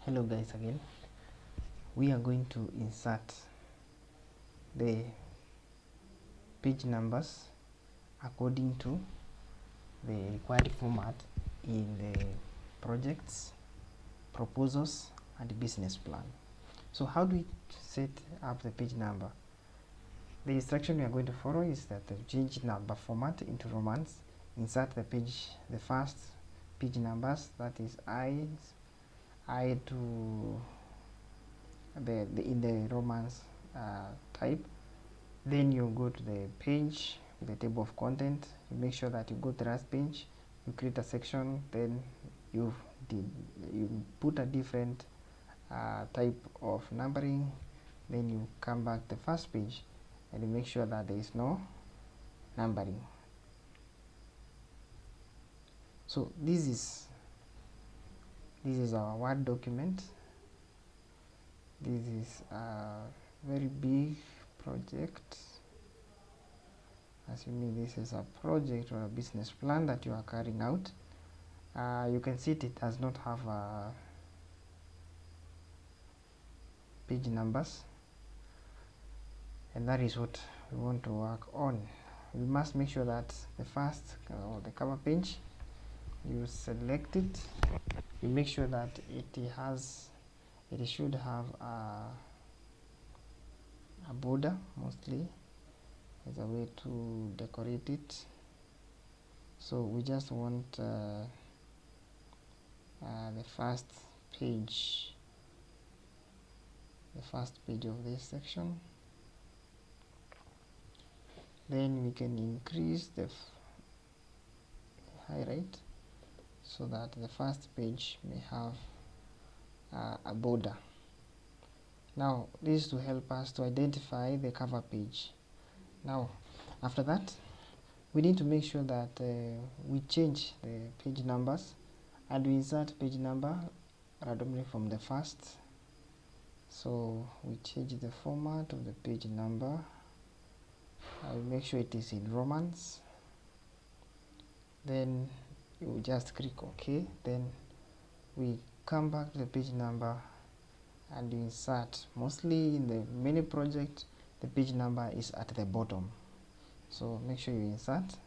Hello guys, again we are going to insert the page numbers according to the required format in the projects, proposals and business plan. So how do we set up the page number? The instruction we are going to follow is that the change number format into Romans, insert the first page numbers, that is I to in the Romans type. Then you go to the page with the table of content. You make sure that you go to the last page, you create a section, then you put a different type of numbering, then you come back to the first page and you make sure that there is no numbering. So this is our Word document. This is a very big project. Assuming this is a project or a business plan that you are carrying out, you can see it does not have page numbers, and that is what we want to work on. We must make sure that the first or the cover page, you select it, you make sure that it should have a border, mostly as a way to decorate it. So we just want the first page of this section. Then we can increase the highlight so that the first page may have a border. Now this is to help us to identify the cover page. Now after that, we need to make sure that we change the page numbers, and we insert page number randomly from the first. So we change the format of the page number. I will make sure it is in Romans. Then you just click OK. Then we come back to the page number and you insert. Mostly in the mini project, the page number is at the bottom. So make sure you insert.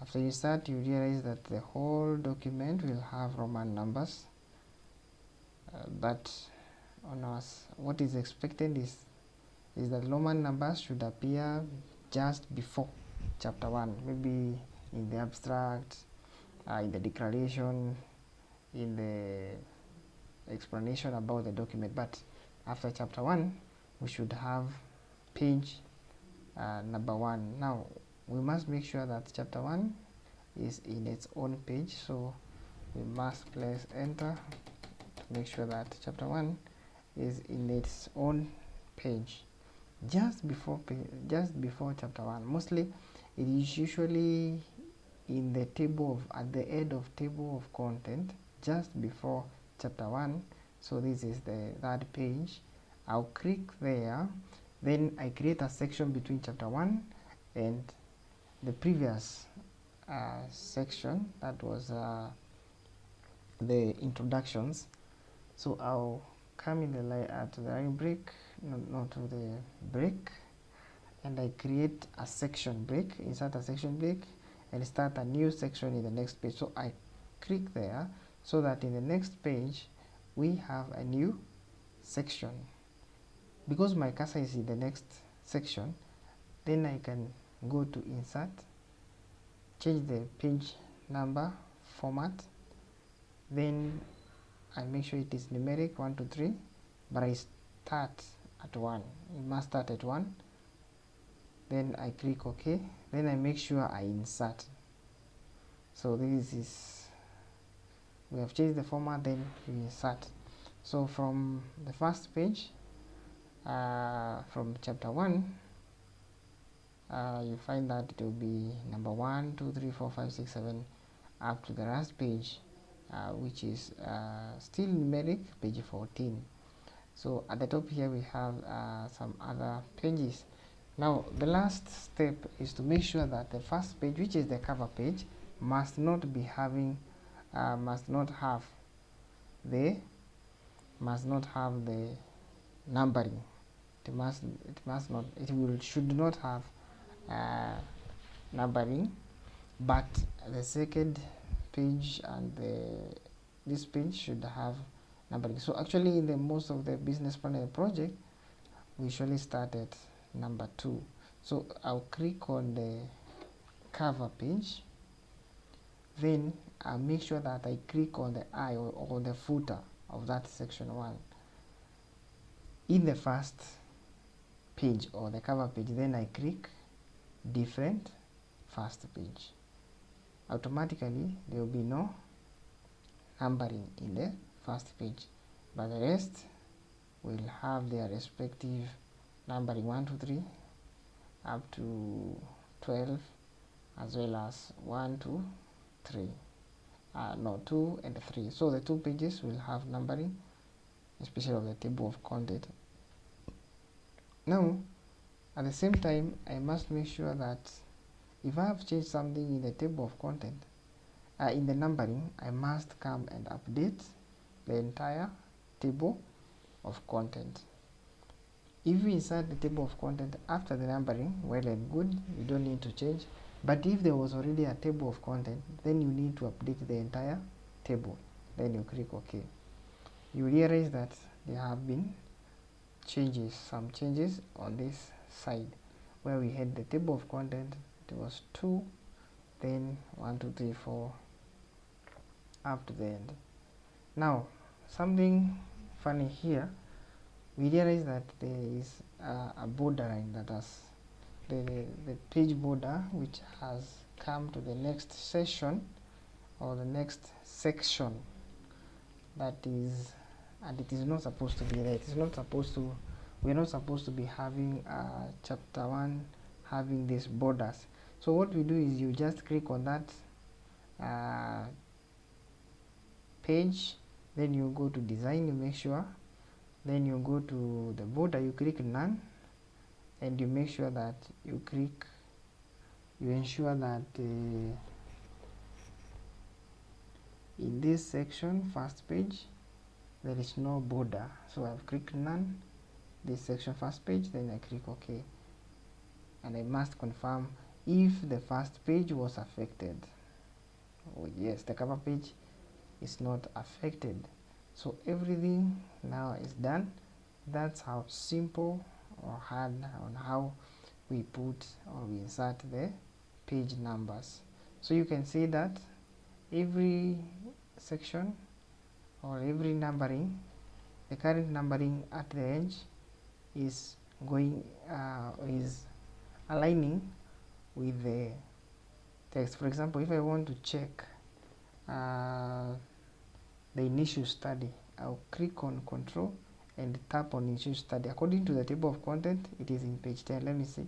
After you insert, you realize that the whole document will have Roman numbers. But on us, what is expected is that Roman numbers should appear just before chapter 1, maybe in the abstract, in the declaration, in the explanation about the document. But after chapter 1, we should have page number 1. Now we must make sure that chapter 1 is in its own page, so we must press enter to make sure that chapter 1 is in its own page just before chapter 1. Mostly it is usually in the table at the end of table of content just before chapter 1. So this is the third page. I'll click there, then I create a section between chapter 1 and the previous section, that was the introductions. So I'll come in the to the line break, not to the break, and I create a section break, insert a section break and start a new section in the next page. So I click there so that in the next page we have a new section. Because my cursor is in the next section, then I can go to insert, change the page number format, then I make sure it is numeric 1 to 3, but I start at 1. It must start at 1. Then I click OK. Then I make sure I insert. So this is, we have changed the format, then you insert. So from the first page, from chapter 1, you find that it will be number 1, 2, 3, 4, 5, 6, 7 up to the last page, which is still numeric, page 14. So at the top here we have some other pages. Now the last step is to make sure that the first page, which is the cover page, must not have the must not have the numbering. It must not, should not have numbering, but the second page and this page should have numbering. So actually in the most of the business planning project, we usually start at number 2. So I'll click on the cover page, then I'll make sure that I click on the I or the footer of that section 1 in the first page or the cover page. Then I click different first page. Automatically there will be no numbering in the first page, but the rest will have their respective numbering 1, 2, 3 up to 12, as well as 1, 2, 3. No, 2 and 3. So the 2 pages will have numbering, especially of the table of content. Now, at the same time, I must make sure that if I have changed something in the table of content, in the numbering, I must come and update the entire table of content. If we insert the table of content after the numbering, well and good, you don't need to change. But if there was already a table of content, then you need to update the entire table. Then you click OK. You realize that there have been some changes on this side, where we had the table of content. It was 2, then 1, 2, 3, 4 up to the end. Now something funny here, we realize that there is a border line, that has the page border, which has come to the next session or the next section, that is, and it is not supposed to be there. It is not supposed to, we're not supposed to be having chapter 1 having these borders. So what we do is you just click on that page, then you go to design, you make sure, then you go to the border, you click none, and you make sure that you ensure that in this section, first page, there is no border. So I've clicked none, this section first page, then I click OK, and I must confirm if the first page was affected. Oh yes, the cover page is not affected. So everything now is done. That's how simple or hard on how we put or we insert the page numbers. So you can see that every section or every numbering, the current numbering at the edge is going is aligning with the text. For example, if I want to check the initial study, I'll click on control and tap on initial study. According to the table of content, it is in page 10. Let me see.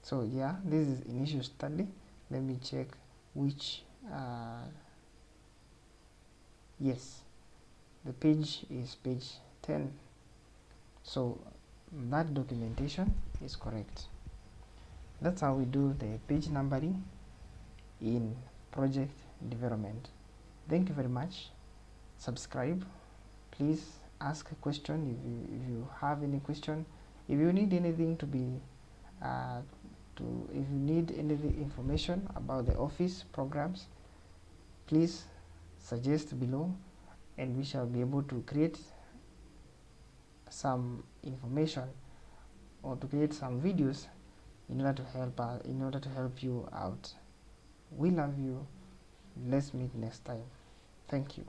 So yeah, this is initial study. Let me check which yes, the page is page 10. So that documentation is correct. That's how we do the page numbering in project development. Thank you very much. Subscribe. Please ask a question if you have any question. If you need anything to be if you need any information about the office programs, please suggest below, and we shall be able to create some information or to create some videos in order to help you out. We love you. Let's meet next time. Thank you.